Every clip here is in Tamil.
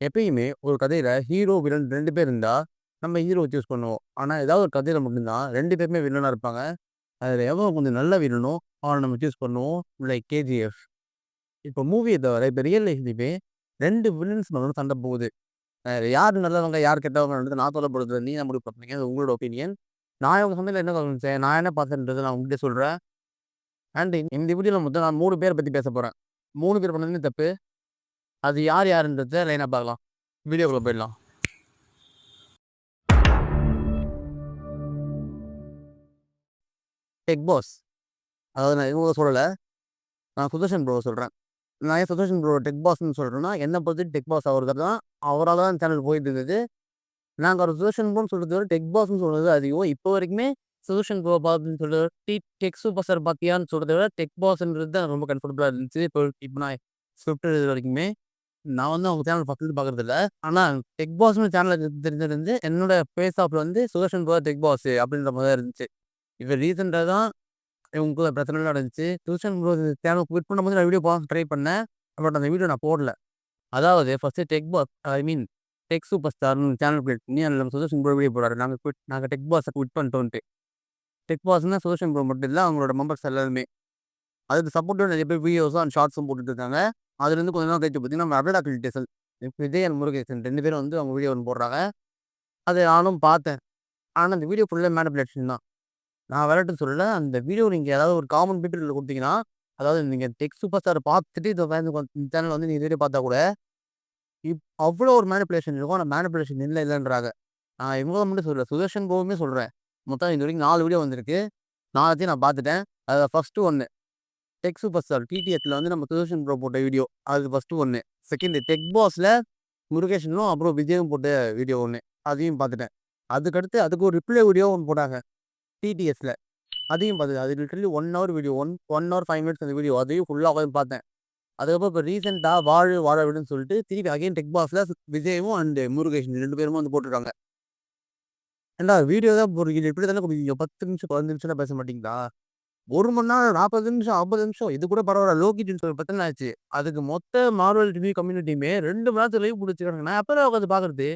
எப்பயுமே ஒரு கதையில ஹீரோ, வில்லன் 2 பேர் இருந்தா, நம்ம ஹீரோவ சூஸ் பண்ணுவோம். ஆனா, ஏதாவது ஒரு கதையில மட்டும் தான் 2 பேருமே வில்லனா இருப்பாங்க. அதுல எவன் கொஞ்சம் நல்ல வில்லனோ, அவன நம்ம சூஸ் பண்ணுவோம். Like KGF. இப்போ மூவிய தவிர, இப்ப ரியல் லைஃப்லயுமே 2 வில்லன்ஸ் நடுவுல சண்ட போகுது. யாரு நல்லவங்க, யார் கெட்டவங்கன்றது நான் சொல்லப் போறதில்ல. நீங்க தான் முடிவு பண்ணீங்க. அது உங்களோட ஒப்பீனியன். நான் இவங்க சண்டையில என்ன கவனிச்சேன், நான் என்ன பார்த்தேன்றத நான் உங்ககிட்ட சொல்றேன். அண்ட் இந்த வீடியோல மொத்தம் நான் 3 பேர பத்தி பேசப் போறேன். 3 பேர் பண்ணதுமே தப்பு. அது யார் யாருன்றத லைனா பார்க்கலாம். வீடியோக்குள்ள போயிடலாம். Tech pass. அதாவது நான் இவங்கள சொல்லல. நான் சுதர்ஷன் ப்ரோவ சொல்றேன். நான் ஏன் சுதர்ஷன் ப்ரோ டெக் பாஸ்ன்னு சொல்றேன்னா, என்ன பொறுத்தவரைக்கும் டெக் பாஸ் அவருக்கு தான். அவரால தான் சேனல் போயிட்டு இருந்தது. நாங்க அவர சுதர்ஷன் ப்ரோன்னு சொல்றத விட டெக் பாஸ்ன்னு சொல்றது அதிகம். இப்போ வரைக்குமே சுதர்ஷன் ப்ரோ பார்த்துன்னு சொல்றது டெக் சூப்பர் ஸ்டார் பார்த்தியான்னு சொல்றத விட டெக் பாஸ்ன்றது தான் ரொம்ப கம்ஃபர்டபுளா இருந்துச்சு. இப்போ நான் ஸ்கிரிப்ட் எழுதுற வரைக்குமே. நான் வந்து அவங்க சேனல் ஃபர்ஸ்ட்லருந்து பார்க்குறதில்ல. ஆனா டெக் பாஸ்ன்னு சேனல் தெரிஞ்சது வந்து என்னோட ஃபேஸ் ஆஃப்ல வந்து சுதர்ஷன் ப்ரோ டெக் பாஸ் அப்படின்ற மாரி தான் இருந்துச்சு. இப்ப ரீசென்ட்டா தான் இவங்களுக்குள்ள பிரச்சனைலாம் நடந்துச்சு. டியூஷன் ப்ரோ சேனல் குவிட் பண்ணும்போது நான் வீடியோ போட ட்ரை பண்ணேன். பட் அந்த வீடியோ நான் போடல. அதாவது first tech boss I mean tech super ஸ்டார்ன்னு சேனல் கிரியேட் பண்ணி அதில நம்ம சுதர்ஷன் ப்ரோ வீடியோ போடுறாரு. நாங்க டெக் பாஸ குவிட் பண்ணிட்டோன்ட்டு. டெக் பாஸ்ன்னா சுதர்ஷன் ப்ரோ மட்டும் இல்ல. அவங்களோட மெம்பர்ஸ் எல்லாருமே. அதுக்கு சப்போர்ட்டா நிறைய பேர் வீடியோஸும் அண்ட் ஷார்ட்ஸும் போட்டுட்டு இருக்காங்க. அதுலேருந்து கொஞ்ச நாள் கழிச்சு பார்த்தீங்கன்னா, நம்ம அடடா கிரிட்டேசன் விஜய் அண்ட் முருகேசன் 2 பேரும் வந்து அவங்க வீடியோ ஒண்ணு போடுறாங்க. அத நானும் பார்த்தேன். ஆனா அந்த வீடியோ ஃபுல்லா மேனிபுலேஷன் தான். நான் விளையாட்டுன்னு சொல்லல. அந்த வீடியோ நீங்க ஏதாவது ஒரு காமன் பீப்பிள்ல குடுத்தீங்கன்னா, அதாவது நீங்க டெக் சூப்பர் ஸ்டார பார்த்துட்டு இந்த சேனல் வந்து நீங்க வீடியோ பார்த்தா கூட, அவ்ளோ ஒரு மேனிபுலேஷன் இருக்கும். ஆனா மேனிபுலேஷன் இல்லன்றாங்க. நான் இவங்கள மட்டும் சொல்லல. சுதர்ஷன் ப்ரோவுமே சொல்றேன். மொத்தம் இதுவரைக்கும் 4 வீடியோ வந்திருக்கு. 4த்தையும் நான் பார்த்துட்டேன். அதுல ஃபர்ஸ்ட்டு ஒண்ணு டெக் சூப்பர் ஸ்டார் டிடிஎஸ்ல வந்து நம்ம சுதர்ஷன் ப்ரோ போட்ட வீடியோ. அது ஃபர்ஸ்ட்டு ஒண்ணு. செகண்ட் டெக் பாஸ்ல முருகேசனும் அப்புறம் விஜயும் போட்ட வீடியோ ஒண்ணு. அதையும் பார்த்துட்டேன். அதுக்கடுத்து அதுக்கு ஒரு ரிப்ளை வீடியோ ஒண்ணு போட்டாங்க. டிடிஎஸ்ல. அதையும் பார்த்தேன். அது literally 1 hour video. 1 hour 5 minutes அந்த வீடியோ. அதையும் ஃபுல்லா உட்காந்து பார்த்தேன். அதுக்கப்புறம் இப்ப ரீசென்ட்டா வாழு வாழ விடுன்னு சொல்லிட்டு திருப்பி அகைன் டெக் பாஸ்ல விஜயும் அண்ட் முருகேஷன் 2 பேருமே வந்து போட்டுருக்காங்க. ஏன்டா வீடியோ தான் போடுறீங்க. இப்படி தானே குடுப்பீங்க. 10 நிமிஷம் 15 நிமிஷம்லாம் பேச மாட்டீங்களா? 1 மணி நேரம் 40 நிமிஷம் 50 நிமிஷம் இது கூட பரவால்ல. லோக்கி டீம்ஸ் பத்தி என்ன ஆச்சு? அதுக்கு மொத்த மார்வல் ரிவ்யூ கம்யூனிட்டியுமே 2 மணி நேரத்துக்கு லைவ் புடிச்சுக்கிறாங்க. நான் எப்படா உட்காந்து பார்க்கறது?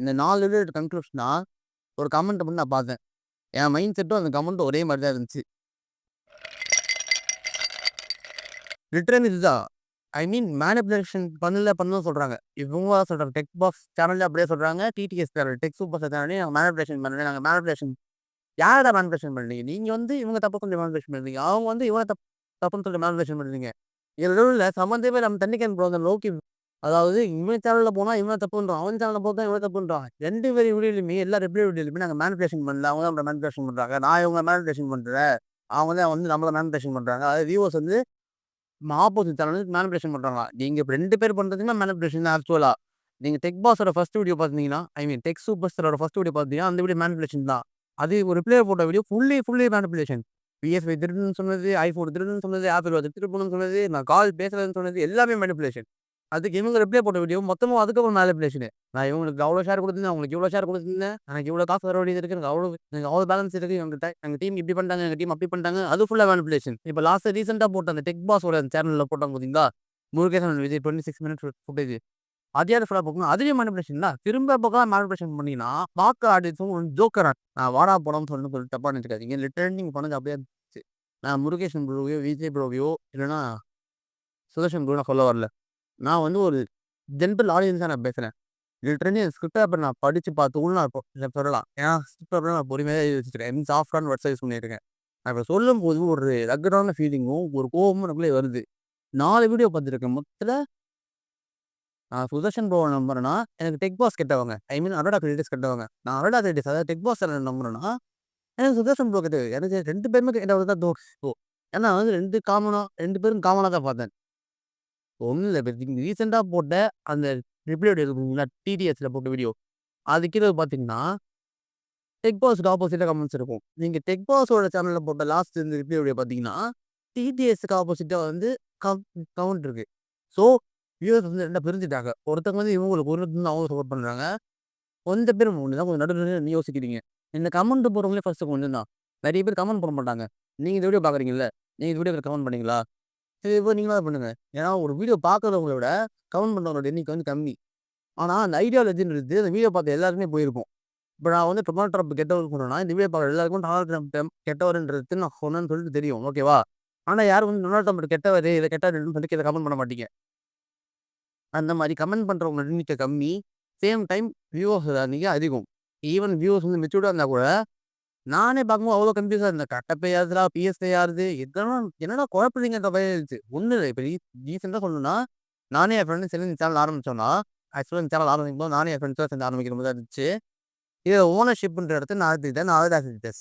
இந்த 4 வீடியோ கன்க்ளூஷனா ஒரு கமெண்ட் மட்டும் நான் பார்த்தேன். என் மைண்ட் செட்டும் அந்த கமெண்ட்டும் ஒரே மாரி தான் இருந்துச்சு. லிட்டரலி இதுதான். ஐ மீன் மேனிபுலேஷன் பண்ணணும்னு சொல்றாங்க. இவங்க சொல்றாங்க. டெக் பாஸ் சேனல்ல அப்படியே சொல்றாங்க. TDS channel tech super star சேனல்லயும் நாங்க மேனிபுலேஷன் பண்ணல. நாங்க மேனிபுலேஷன் யாரடா மேனிபுலேஷன் பண்றீங்க? நீங்க வந்து இவங்க தப்பு சொல்லி மேனிபுலேஷன் பண்றீங்க. அவங்க வந்து இவங்க தப்புன்னு சொல்லி மேனிபுலேஷன் பண்றீங்க. இதுல நடுவுல சம்மந்தமே இல்லாம தண்ணி கேன் ப்ரோ அந்த லோக்கி அதாவது இவன் சேனல்ல போனா இவன் தப்புன்றான். அவன் சேனல்ல போட்டா இவன் தப்புன்றான். 2 பேர் வீடியோலயுமே எல்லா ரிப்ளை வீடியோலயுமே நாங்க மேனிபுலேஷன் பண்ணல. அவங்க தான் நம்மள மேனிபுலேஷன் பண்றாங்க. நான் இவங்கள மேனிபுலேஷன் பண்றேன். அவங்க தான் வந்து நம்மள மேனிபுலேஷன் பண்றாங்க. அதாவது வியூவர்ஸ் வந்து ஆப்போசிட் சேனல் மேனிபுலேஷன் பண்றாங்களாம். நீங்க இப்ப 2 பேர் பண்றதுமே மேனிபுலேஷன் தான் ஆக்சுவலா. நீங்க டெக் பாஸோட ஃபர்ஸ்ட் வீடியோ பார்த்தீங்கன்னா, ஐ mean tech super ஸ்டாரோட first video பார்த்தீங்கன்னா, அந்த வீடியோ மேனிபுலேஷன் தான். அது ஒரு ரிப்ளை போட்ட வீடியோ ஃபுல்லி மேனிபுலேஷன். PS5 திருடுன்னு சொன்னது, iPhone திருடுன்னு சொன்னது, Apple Watch திருடு போணும்னு சொன்னது, நான் கால் பேசலன்னு சொன்னது எல்லாமே மேனிபுலேஷன். அதுக்கு இவங்க ரிப்ளை போட்ட வீடியோ மொத்தமும் அதுக்கப்புறம் மேனிபுலேஷனு. நான் இவங்களுக்கு அவ்வளோ ஷேர் குடுத்துருந்தேன், அவங்களுக்கு இவ்வளோ ஷேர் குடுத்துருந்தேன். எனக்கு இவ்வளோ காசு வர வேண்டியது இருக்கு. எனக்கு அவ்வளோ பேலன்ஸ் இருக்கு என்கிட்ட. எங்க டீம் இப்படி பண்ணிட்டாங்க, எங்க டீம் அப்படி பண்ணிட்டாங்க. அது ஃபுல்லா மேனிபுலேஷன். இப்ப ரீசென்ட்டா போட்ட அந்த டெக் பாஸோட சேனல்ல போட்டாங்க பார்த்தீங்களா? Murugesan and Vijay 26 minutes footage. அது யாரு ஃபுல்லா பார்க்கணும்? அதுலயும் மேனிபுலேஷன் தான். திரும்ப பக்கம் மேனிபுலேஷன் பண்ணீங்கன்னா, பார்க்க ஆடியன்ஸும் ஜோக்கர் நான் வாடா போடான்னு சொல்லி தப்பா நினைச்சுக்காதீங்க. லிட்டரலி நீங்க பண்ணது அப்படியே இருந்துச்சு. நான் முருகேசன் ப்ரோவையோ, விஜய் ப்ரோவையோ இல்லன்னா சுதர்ஷன் ப்ரோ நான் சொல்ல வரல. நான் வந்து ஒரு ஜென்ரல் ஆடியன்ஸா நான் பேசுறேன். லிட்டரலி ஸ்கிரிப்ட் பேப்பர் நான் படிச்சு பார்த்து நான் இப்போ இத சொல்லலாம். ஏன்னா ஸ்கிரிப்ட் பேப்பர் நான் பொறுமையா எழுதி வச்சுருக்கேன். ஐ மீன் சாஃப்ட்டான வேர்ட்ஸா யூஸ் பண்ணியிருக்கேன். நான் இப்ப சொல்லும்போது ஒரு ரக்கடான ஃபீலிங்கும், ஒரு கோவமும் எனக்குள்ளே வருது. 4 வீடியோ பார்த்துருக்கேன். மொத்தத்துல நான் சுதர்ஷன் ப்ரோவ நம்புறேன்னா, எனக்கு டெக் பாஸ் கெட்டவங்க. ஐ மீன் அரோடா கிரியேட்டர்ஸ் கெட்டவங்க. நான் அரோடா கிரியேட்டர்ஸ் அதாவது டெக் பாஸ் சேனல் நம்புறேன்னா, எனக்கு சுதர்ஷன் ப்ரோ கெட்டது. எனக்கு 2 பேருமே கெட்டவங்க தான் ஏன்னா வந்து 2 பேரும் காமனா தான் பார்த்தேன். ஒண்ணும் இல்ல. இப்ப நீங்க ரீசென்ட்டா போட்ட அந்த ரிப்ளை வீடியோ இருக்கு பார்த்தீங்களா? டிடிஎஸ்ல போட்ட வீடியோ. அது கீழ பார்த்தீங்கன்னா, டெக் பாஸ்க்கு ஆப்போசிட்டா கமெண்ட்ஸ் இருக்கும். நீங்க டெக் பாஸோட சேனல்ல போட்ட லாஸ்ட் இந்த ரிப்ளை வீடியோ பார்த்தீங்கன்னா, டிடிஎஸ்க்கு ஆப்போசிட்டா வந்து கம் கமெண்ட் இருக்கு. ஸோ, வியூவர்ஸ் வந்து 2ஆ பிரிஞ்சுட்டாங்க. ஒருத்தவங்க வந்து இவங்களுக்கு, ஒருத்தவங்க வந்து அவங்க சப்போர்ட் பண்றாங்க. கொஞ்சம் பேர் தான் கொஞ்சம் நடுவுல நின்னு யோசிக்கிறீங்க. இந்த கமெண்ட் போடுறவங்களே ஃபர்ஸ்ட்டு கொஞ்சம் தான். நெறைய பேர் கமெண்ட் போட மாட்டாங்க. நீங்க இந்த வீடியோ பார்க்குறீங்கல்ல, நீங்க இந்த வீடியோக்கு கமெண்ட் பண்ணீங்களா? இப்போ நீங்களா பண்ணுங்க. ஏன்னா ஒரு வீடியோ பார்க்குறவங்கள விட கமெண்ட் பண்றவங்களோட எண்ணிக்கை வந்து கம்மி. ஆனா அந்த ஐடியாலஜின்றது அந்த வீடியோ பார்த்த எல்லாருக்குமே போயிருக்கும். இப்ப நான் வந்து டொனால்ட் ட்ரம்ப் கெட்டவர்ன்னு சொன்னேன்னா, இந்த வீடியோ பார்க்குற எல்லாருக்கும் டொனால்ட் ட்ரம்ப் கெட்டவருன்றது நான் சொன்னேன்னு சொல்லிட்டு தெரியும். ஓகேவா? ஆனா யாரும் வந்து டொனால்ட் ட்ரம்ப் கெட்டவரு, இத கெட்டவருன்னு சொல்லி கீழ கமெண்ட் பண்ண மாட்டீங்க. அந்த மாரி கமெண்ட் பண்றவங்க எண்ணிக்கை கம்மி. சேம் டைம் வியூவர்ஸ் எண்ணிக்கை அதிகம். ஈவன் வியூவர்ஸ் வந்து மெச்சூர்டா இருந்தா கூட, நானே பார்க்கும்போது அவ்வளோ கன்ஃப்யூஸா இருந்தேன். கட்டப்பை யாருதுடா? பிஎஸ்ஐ யாருது? இதெல்லாம் என்னடா குழப்புறீங்கன்ற மாரி இருந்துச்சு. ஒண்ணும் இல்ல. இப்ப ரீசென்ட்டா சொல்லணும்னா, நானே என் ஃப்ரெண்டும் சேர்ந்து இந்த சேனல் ஆரம்பிச்சோம்னா, ஆக்சுவலா இந்த சேனல் ஆரம்பிக்கும்போது நானும் என் ஃப்ரெண்ட்ஸோட சேர்ந்து ஆரம்பிக்கிற மாரி தான் இருந்துச்சு. இத ஓனர்ஷிப்ன்ற இடத்த நான் எடுத்துக்கிட்டேன். நான் தான் எடுத்துக்கிட்டேன்.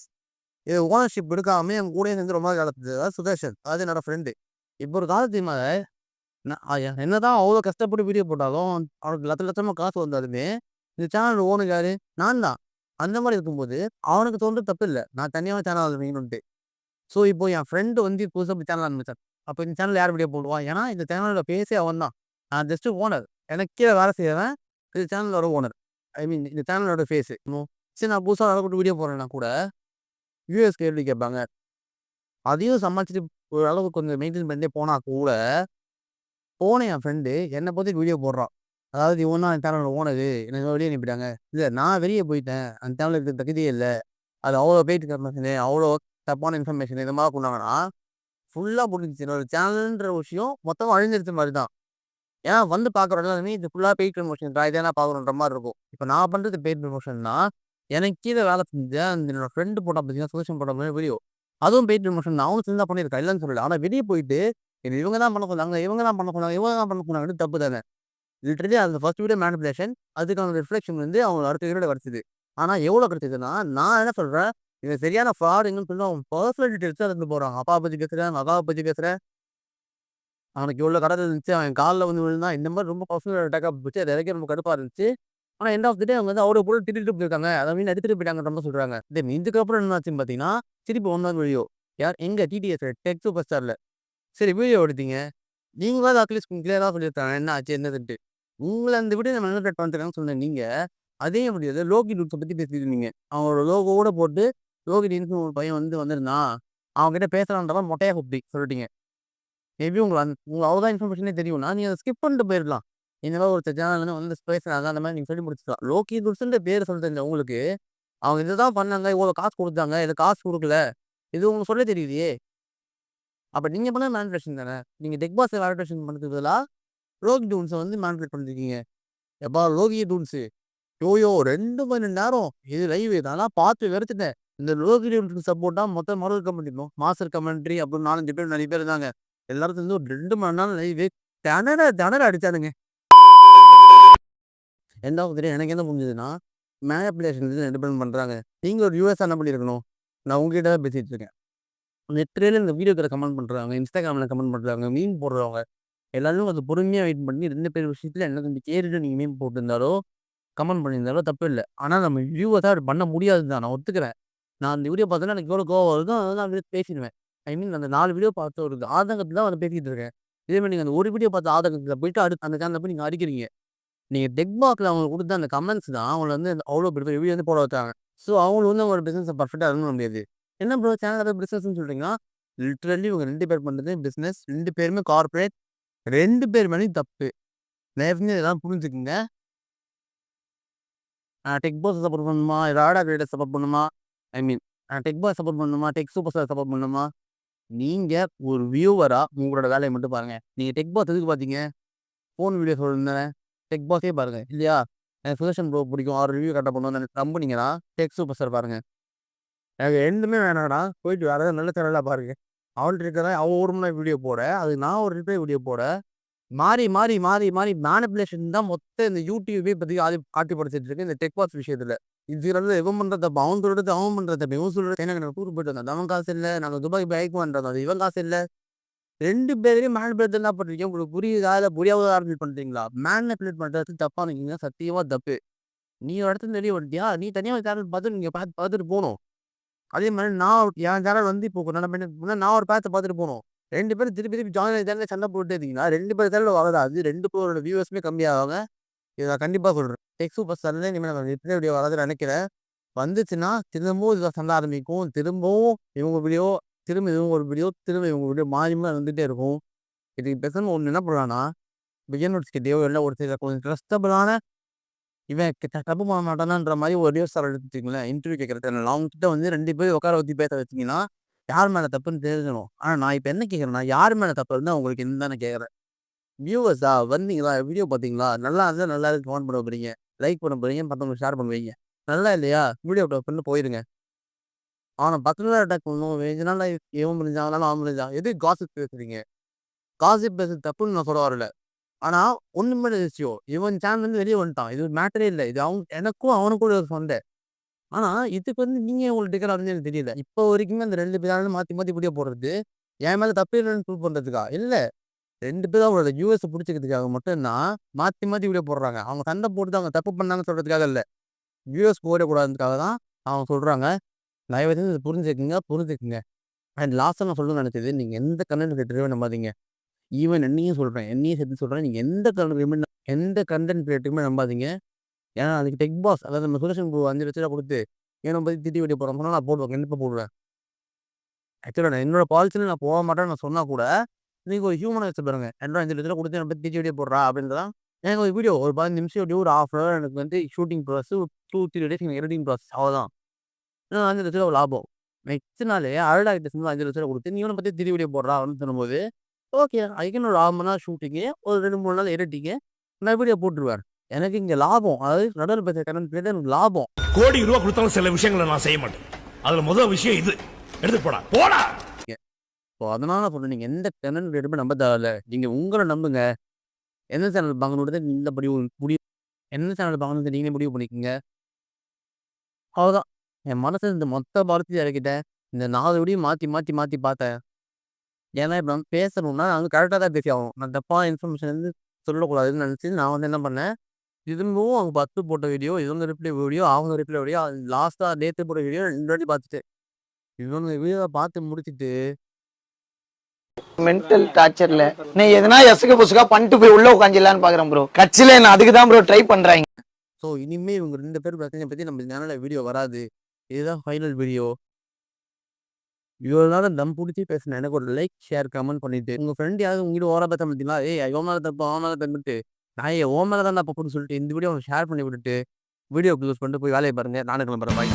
இது ஓனர்ஷிப் எடுக்காம என் கூடயே சேர்ந்து ரொம்ப நாள் வளர்த்தது அதாவது சுதர்ஷன். அது என்னோட ஃப்ரெண்டு. இப்போ ஒரு காலத்துக்கு மேல நான் என்னதான் அவ்வளோ கஷ்டப்பட்டு வீடியோ போட்டாலும், அவனுக்கு லட்ச லட்சமா காசு வந்தாலுமே, இந்த சேனல் ஓனர் யாரு? நான் தான். அந்த மாரி இருக்கும்போது, அவனுக்கு தோன்றது தப்பு இல்ல. நான் தனியாவே சேனல் ஆரம்பிக்கணுன்ட்டு. ஸோ, இப்போ என் ஃப்ரெண்ட் வந்து புதுசா இப்ப சேனல் ஆரம்பிச்சான். அப்ப இந்த சேனல்ல யார் வீடியோ போடுவா? ஏன்னா, இந்த சேனலோட பேஸே அவன் தான். நான் ஜஸ்ட் ஓனர். எனக்கு கீழ வேலை செய்றவன், இந்த சேனலோட ஓனர். ஐ மீன் இந்த சேனலோட ஃபேஸு. சரி நான் புதுசா ஆளப்பட்டு வீடியோ போடுறேன்னா கூட, வியூவர்ஸ் கேள்வி கேட்பாங்க. அதையும் சமாளிச்சுட்டு ஓரளவுக்கு கொஞ்சம் மெயின்டெயின் பண்ணிட்டே போனா கூட போன என் ஃப்ரெண்டு என்ன பத்தி வீடியோ போடுறான். அதாவது இவன் தான் அந்த சேனலோட ஓனரு. என்ன வெளிய அனுப்பிட்டாங்க. இல்ல நான் வெளிய போயிட்டேன். அந்த சேனல்ல இருக்க தகுதியே இல்ல. அது அவ்வளோ பெய்ட் இன்ஃபர்மேஷனு, அவ்வளோ தப்பான இன்ஃபர்மேஷன் இந்த மாரி சொன்னாங்கன்னா, ஃபுல்லா முடிஞ்சுச்சு. என்னோட சேனல்ன்ற ஒரு விஷயம் மொத்தமா அழிஞ்சிருச்ச மாரி தான். ஏன்னா வந்து பார்க்குற எல்லாருமே இது ஃபுல்லா பெய்ட் ப்ரமோஷன்டா இத நான் பார்க்கணுன்ற மாரி இருக்கும். இப்ப நான் பண்றது பெய்ட் ப்ரமோஷன்னா, எனக்கு கீழ வேலை செஞ்ச அந்த என்னோட ஃப்ரெண்ட் போட்டான் பார்த்தீங்கன்னா, சுதர்ஷன் போட்ட மாரி வீடியோ. அதுவும் பெய்ட் ப்ரமோஷன் தான். அவனும் சேர்ந்து தான் பண்ணியிருக்கான். இல்லன்னு சொல்லல. ஆனா வெளிய போயிட்டு, இது இவங்க தான் பண்ண சொன்னாங்க, இவங்க தான் பண்ண சொன்னாங்க, இவங்க தான் பண்ண சொன்னாங்கன்னு தப்பு தானே! லிட்டரலி அந்த ஃபர்ஸ்ட் வீடியோ மேனிபுலேஷன். அதுக்கான ரிஃப்ளெக்ஷன் வந்து அவங்க அடுத்த வீடியோல கிடைச்சது. ஆனா எவ்வளோ கிடைச்சதுன்னா, நான் என்ன சொல்றேன், இவன் சரியான ஃப்ராடுங்கன்னு சொல்லி அவன் பெர்சனல் டீட்டெயில்ஸ எடுத்துட்டு போறான். அப்பாவ பத்தி பேசுறேன், அவங்க அக்காவ பத்தி பேசுறேன். அவனுக்கு இவ்வளோ கடன் இருந்துச்சு. அவன் கால்ல வந்து விழுந்தான். இந்த மாரி ரொம்ப பர்சனல் அட்டாக்கா போச்சு. அது எனக்கே ரொம்ப கடுப்பா இருந்துச்சு. ஆனா எண்ட் ஆஃப் தி டே அவங்க வந்து அவர கூட திட்டிட்டு போயிருக்காங்க. அத மீன் எடுத்துட்டு போயிட்டாங்கன்ற மாரி சொல்றாங்க. தென் இதுக்கப்புறம் என்ன ஆச்சுன்னு பார்த்தீங்கன்னா, திருப்பி வந்தாங்க வீடியோ. யார்? எங்க டிடிஎஸ் டெக் சூப்பர் ஸ்டார்ல. சரி வீடியோ எடுத்தீங்க. நீங்களாவது அட்லீஸ்ட் கிளியரா சொல்லியிருக்கலாம். என்ன ஆச்சு? என்னதுன்ட்டு. உங்கள அந்த வீடியோ மேனிபுலேட் பண்ணிருக்காங்கன்னு சொன்ன நீங்க, அதே வீடியோல லோக்கி ரூட்ஸ பத்தி பேசிட்டு இருந்தீங்க. அவனோட லோகோவோட போட்டு, லோகி டீன்ஸ்ன்னு ஒரு பையன் வந்து வந்திருந்தான். அவன்கிட்ட பேசலான்ற மாரி மொட்டையா கூப்டி சொல்லிட்டீங்க. மேபி உங்களுக்கு அவ்வளோதான் இன்ஃபர்மேஷனே தெரியும்னா, நீங்க அத ஸ்கிப் பண்ணிட்டு போயிருக்கலாம். இந்த மாரி ஒருத்தன் சேனல்ல வந்து பேசுனாங்க. அந்த மாரி நீங்க சொல்லி முடிச்சுக்கலாம். லோக்கி ரூட்ஸ்ன்ற பேரு சொல்ல தெரிஞ்ச உங்களுக்கு, அவங்க இதுதான் பண்ணாங்க, இவ்வளோ காசு குடுத்தாங்க, இது காசு குடுக்கல. இது உங்களுக்கு சொல்ல தெரியலையே! அப்ப நீங்க பண்ணது மேனிபுலேஷன் தானே! நீங்க பிக் பாஸ மேனிபுலேஷன் பண்றதுக்கு பதிலா, லோகி டூன்ஸ வந்து மேனிபுலேட் பண்ணிருக்கீங்க. எப்பா லோகி டூன்ஸு, யோயோ 2 மணி நேரம் இது லைவு நான்லாம் பார்த்து வெறுத்துட்டேன். இந்த லோகி டூன்ஸ்க்கு சப்போர்ட்டா மொத்த மாடல் கமெண்ட்ரி மாஸ்டர் கமெண்ட்ரி அப்புறம் 4, 5 பேர் நெறைய பேர் இருந்தாங்க. எல்லாரும் சேர்ந்து ஒரு 2 மணி நேரம் லைவு திணற அடிச்சானுங்க. எண்ட் ஆஃப் தி டே எனக்கு என்ன புரிஞ்சதுன்னா, மேனிபுலேஷன் வந்து 2 பேரும் பண்றாங்க. நீங்க ஒரு யுஎஸ்ஸா என்ன பண்ணியிருக்கணும்? நான் உங்ககிட்ட தான் பேசிட்டு இருக்கேன். நெட்லேருந்து இந்த வீடியோக்குள்ள கமெண்ட் பண்றாங்க. Instagramல கமெண்ட் பண்றாங்க. மீம் போடுறவங்க. எல்லாரும் கொஞ்சம் பொறுமையா வெயிட் பண்ணி 2 பேர் விஷயத்துல என்ன கொஞ்சம் கேட்டுட்டு நீங்க மீம் போட்டிருந்தாலோ, கமெண்ட் பண்ணியிருந்தாலோ தப்பு இல்ல. ஆனா நம்ம வியூவர்ஸா அப்படி பண்ண முடியாது தான். நான் ஒத்துக்கிறேன். நான் அந்த வீடியோ பார்த்தோனே எனக்கு எவ்வளோ கோவம் வருதோ, அதெல்லாம் அப்படியே பேசிருவேன். ஐ மீன் அந்த 4 வீடியோ பார்த்த ஒரு ஆதங்கத்துல தான் வந்து பேசிட்டு இருக்கேன். இதே மாரி நீங்க அந்த ஒரு வீடியோ பார்த்த ஆதங்கத்துல போயிட்டு அடுத்து அந்த சேனல்ல போய் நீங்க அடிக்கிறீங்க. நீங்க டெக் பாக்ஸ்ல அவங்களுக்கு குடுத்த அந்த கமெண்ட்ஸ் தான் அவங்கள வந்து அவ்வளோ பெரிய பெரிய வீடியோ வந்து போட வச்சாங்க. ஸோ அவங்களுக்கு வந்து அவங்களோட பிசினஸ பர்ஃபெக்ட்டா ரன் பண்ண முடியாது. என்ன ப்ரோ சேனல் ஏதோ பிசினஸ்ன்னு சொல்றீங்கன்னா, லிட்டரலி இவங்க 2 பேர் பண்றது பிசினஸ். 2 பேருமே கார்ப்பரேட். 2 பேர் மேலயும் தப்பு. தயவு செஞ்சு இதெல்லாம் புரிஞ்சுக்கங்க. டெக் பாஸ சப்போர்ட் பண்ணணுமா? ராடா கிரியேட்டர்ஸ் சப்போர்ட் பண்ணணுமா? ஐ மீன் டெக் பாஸ் சப்போர்ட் பண்ணணுமா? டெக் சூப்பர் ஸ்டார் சப்போர்ட் பண்ணணுமா? நீங்க ஒரு வியூவரா உங்களோட வேலைய மட்டும் பாருங்க. நீங்க டெக் பாஸ் எதுக்கு பார்த்தீங்க? ஃபோன் வீடியோ சொல்லிருந்தேன். டெக் பாஸே பாருங்க. இல்லையா? எனக்கு சுதர்ஷன் ப்ரோ பிடிக்கும். அவர் ரிவ்யூ கரெக்ட்டா பண்ணுவாருன்னு நம்புனீங்கன்னா, டெக் சூப்பர் ஸ்டார் பாருங்க. எனக்கு 2மே வேணாம்டா. போயிட்டு வேற ஏதாவது நல்ல சேனலா பாருங்க. அவன்ட்ட இருக்கிறத அவன் 1 மணி நேரம் வீடியோ போட, அதுக்கு நான் ஒரு ரிப்ளை வீடியோ போட, மாறி மேனிபுலேஷன் தான் மொத்த இந்த யூடியூபே இப்போதைக்கு ஆட்டி படைச்சுட்டு இருக்கு. இந்த டெக் பாஸ் விஷயத்துல. இதுல இவன் பண்ற தப்பு, அவன் சொல்றது அவன் பண்ற தப்பு. இவன் சொல்றது எனக்கு நான் டூர் போயிட்டு வந்தேன். அவன் காசு இல்ல. நாங்க துபாய் பைக் வாங்கிட்டு அது இவன் காசு இல்ல. 2 பேரையும் மேனிபுலேட் தான் பண்றீங்க. உங்களுக்கு புரியுதா? இல்ல புரியாம ஆர்கியூ பண்றீங்களா? மேனிபுலேட் பண்றது தப்பானீங்க. சத்தியமா தப்பு. நீ ஒரு இடத்துல வெளிய வந்துட்டியா? நீ தனியா ஒரு சேனல் பார்த்து நீங்க பார்த்துட்டு போணும். அதே மாரி நான் என் சேனல் வந்து இப்போ கொஞ்ச நாள் முன்னாடி நான் ஒரு பேட்ச்ச பார்த்துட்டு போணும். 2 பேரும் திருப்பி திருப்பி ஜாயின் ஆயி சேனல்ல சண்டை போட்டுட்டே இருந்தீங்கன்னா, 2 பேர் சேனல் வளராது. 2 பேரோட வியூவர்ஸுமே கம்மியாவாங்க. இத நான் கண்டிப்பா சொல்றேன். டெக் சூப்பர் ஸ்டார்ல இனிமே நான் ரிப்ளை வீடியோ வராதுன்னு நெனைக்கிறேன். வந்துச்சுன்னா, திரும்பவும் இதுல சண்டை ஆரம்பிக்கும். திரும்பவும் இவங்க வீடியோ, திரும்ப இவங்க ஒரு வீடியோ, திரும்ப இவங்க வீடியோ மாறி மாறி வந்துட்டே இருக்கும். இதுக்கு பேசாம ஒண்ணு என்ன பண்ணலாம்னா, விஜயனுட்கிட்டயோ இல்ல ஒரு சில கொஞ்சம் ட்ரஸ்டபிளான இவன் தப்பு பண்ண மாட்டானான்ற மாரி ஒரு நியூஸ் சேனல் எடுத்துக்கிங்களேன், இன்டர்வியூ கேட்கிற சேனல். அவங்ககிட்ட வந்து 2 பேரும் உட்கார வச்சு பேச வச்சீங்கன்னா, யார் மேல தப்புன்னு தெரிஞ்சிரும். ஆனா நான் இப்ப என்ன கேட்கிறேன்னா, யார் மேல தப்பு இருந்தா உங்களுக்கு என்னன்னு தானே கேட்கிறேன். வியூவர்ஸா வந்தீங்களா? வீடியோ பார்த்தீங்களா? நல்லா இருந்தா நல்லா இருக்குன்னு கமெண்ட் பண்ண போறீங்க. லைக் பண்ண போறீங்க. மத்தவங்களுக்கு ஷேர் பண்ணுவீங்க. நல்லா இல்லையா? வீடியோ பண்ணி போயிருங்க. அவன பர்சனலா அட்டாக் பண்ணணும். இதனால இவன் முடிஞ்சான், அதனால அவன் முடிஞ்சான். எதுக்கு காசிப் பேசுறீங்க? காசிப் பேசுறது தப்புன்னு நான் சொல்ல வரல. ஆனா ஒண்ணுமே இல்ல விஷயம். இவன் சேனல்லருந்து வெளிய வந்துட்டான். இது மேட்டரே இல்ல. இது எனக்கும் அவனுக்கும் ஒரு சண்டை. ஆனா இதுக்கு வந்து நீங்க ஏன் இவ்வளோ டிகர் ஆகுறதுன்னு எனக்கு தெரியல. இப்போ வரைக்குமே அந்த 2 பேராலும் மாத்தி மாத்தி வீடியோ போடுறது, என் மேல தப்பு இல்லன்னு ப்ரூவ் பண்றதுக்கா? இல்ல. 2 பேரும் அவங்களோட வியூவர்ஸ புடிச்சுக்கிறதுக்காக மட்டும் தான் மாத்தி மாத்தி வீடியோ போடுறாங்க. அவங்க சண்டை போட்டு அவங்க தப்பு பண்ணாங்கன்னு சொல்றதுக்காக இல்ல. வியூவர்ஸ் போயிடக்கூடாதுன்றதுக்காக தான் அவங்க சொல்றாங்க. தயவு செஞ்சு இத புரிஞ்சுக்கங்க, புரிஞ்சுக்கங்க. அண்ட் லாஸ்ட்டா நான் சொல்லணும்னு நெனச்சது, நீங்க எந்த கன்டென்ட் கிரியேட்டரையும் நம்பாதீங்க. ஈவன் என்னையும் சொல்றேன். என்னையும் சேர்த்து சொல்றேன். நீங்க எந்த கன்டென்ட் கிரியேட்டரையுமே நம்பாதீங்க. ஏன்னா அதுக்கு டெக் பாஸ் அதாவது நம்ம சுதர்ஷன் ப்ரோ ரூ. 5,00,000 குடுத்து, இவன பத்தி திட்டி வீடியோ போடுறான் சொன்னா நான் போடுவேன். கண்டிப்பா போடுவேன். ஆக்சுவலா நான் என்னோட பாலிசில நான் போட மாட்டேன்னு நான் சொன்னா கூட, நீங்க ஒரு ஹியூமனா யோசிச்சு பாருங்க. "என்னடா ரூ. 5,00,000 குடுத்து என்ன பத்தி திட்டி வீடியோ போடுறா" அப்படின்றதான் எனக்கு ஒரு வீடியோ ஒரு 15 நிமிஷம் வீடியோ ஒரு 1/2 அன் ஹவர் எனக்கு வந்து ஷூட்டிங் ப்ராசஸ் 2, 3 டேஸ் எனக்கு எடிட்டிங் ப்ராசஸ் அவ்வளோதான். ரூ. 5,00,000 லாபம். நெக்ஸ்ட் நாளு அழகா கிட்ட சும்மா ரூ. 5,00,000 குடுத்து, "நீ இவன பத்தி திட்டி வீடியோ போடுறா" அப்படின்னு சொல்லும்போது, ஓகே. அதுக்குன்னு ஒரு 1/2 மணி நேரம் ஷூட்டிங்கு, ஒரு 2, 3 நாள் எடிட்டிங்கு, நான் வீடியோ போட்டுருவேன். எனக்கு இங்க லாபம். அதாவது நடுவுல பேசுற கன்டென்ட் கிரியேட்டர் எனக்கு லாபம். கோடி ரூபா கொடுத்தாலும் சில விஷயங்களை நான் செய்ய மாட்டேன். அதுல முதல் விஷயம் இது. எடுத்து போடா போடா. ஸோ அதனால நான் சொல்றேன், நீங்க எந்த கன்டென்ட் கிரியேட்டருமே நம்ப தேவையில்ல. நீங்க உங்கள நம்புங்க. எந்த சேனல் பார்க்கணுன்றத நீங்களே முடிவு எந்த சேனல் பார்க்கணுன்றத நீங்களே முடிவு பண்ணிக்கங்க. அவ்வளோதான். என் மனசுல இந்த மொத்த பாரத்தையும் இறக்கிட்டேன். இந்த 4 வீடியோ மாத்தி மாத்தி மாத்தி பார்த்தேன். ஏன்னா இப்ப நான் பேசணும்னா, நான் வந்து கரெக்ட்டா தான் பேசி ஆகணும். நான் தப்பான இன்ஃபர்மேஷன் வந்து சொல்லக்கூடாதுன்னு நெனச்சு, நான் வந்து என்ன பண்ணேன், திரும்பவும் அவங்க 10 போட்ட வீடியோ, இவங்க ரிப்ளை வீடியோ, அவங்க ரிப்ளை வீடியோ, லாஸ்ட்டா நேத்து போட்ட வீடியோ 2 வாட்டி பார்த்துட்டேன். இவங்க வீடியோவ பார்த்து முடிச்சுட்டு மென்டல் டார்ச்சர்ல நீ எதனா எசக புசுகா பண்ணிட்டு போய் உள்ள உட்காந்துலான்னு பாக்குறேன் ப்ரோ. கட்சியில நான் அதுக்கு தான் ப்ரோ ட்ரை பண்றாங்க. ஸோ இனிமே இவங்க 2 பேர் பிரச்சனைய பத்தி நம்ம சேனல்ல வீடியோ வராது. இதுதான் ஃபைனல் வீடியோ. இவ்வளோ நேரம் தம் புடிச்சு பேசினேன். எனக்கு ஒரு லைக், ஷேர், கமெண்ட் பண்ணிட்டு, உங்க ஃப்ரெண்ட் யாராவது உங்ககிட்ட ஓவரா பேச மாட்டீங்களா? "ஏய் இவன் மேல தப்பு, அவன் மேல தப்புன்ட்டு." நான் உன் மேல தான்டா தப்புன்னு சொல்லிட்டு இந்த வீடியோவ ஷேர் பண்ணி விட்டுட்டு, வீடியோ க்ளோஸ் பண்ணிட்டு போய் வேலைய பாருங்க. நானும் கிளம்புறேன். பாய்.